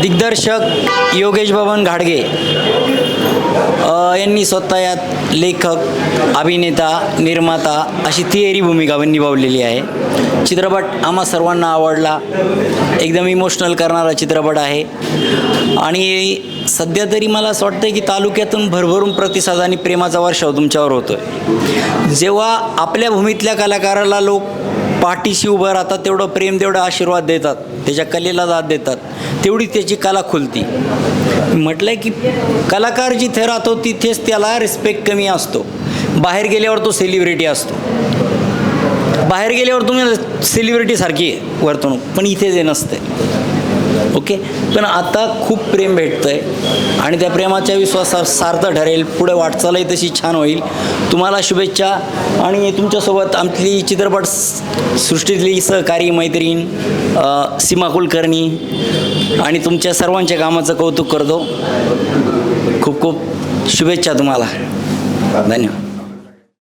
दिग्दर्शक योगेश बबन घाडगे यांनी स्वतः यात लेखक, अभिनेता, निर्माता अशी तिहेरी भूमिका निभावलेली आहे. चित्रपट आम्हा सर्वांना आवडला. एकदम इमोशनल करणारा चित्रपट आहे आणि सध्या तरी मला असं वाटतं की तालुक्यातून भरभरून प्रतिसाद आणि प्रेमाचा वर्षाव तुमच्यावर होतो आहे. जेव्हा आपल्या भूमीतल्या कलाकाराला लोक पाठीशी उभं राहतात, तेवढं प्रेम, तेवढा आशीर्वाद देतात, त्याच्या कलेला दाद देतात, तेवढी त्याची कला खुलती. म्हटलं की कलाकार जिथे राहतो तिथेच त्याला रिस्पेक्ट कमी असतो. बाहेर गेल्यावर तो सेलिब्रिटी असतो. बाहेर गेल्यावर तुम्ही सेलिब्रिटीसारखी आहे वर्तणूक, पण इथे जे नसते. ओके, पण आता खूप प्रेम भेटतं आहे आणि त्या प्रेमाच्या विश्वासात सार्थ ठरेल. पुढे वाटचालही तशी छान होईल. तुम्हाला शुभेच्छा. आणि तुमच्यासोबत आपली चित्रपट सृष्टीतली सहकारी मैत्रीण सीमा कुलकर्णी आणि तुमच्या सर्वांच्या कामाचं कौतुक करतो. खूप खूप शुभेच्छा तुम्हाला. धन्यवाद.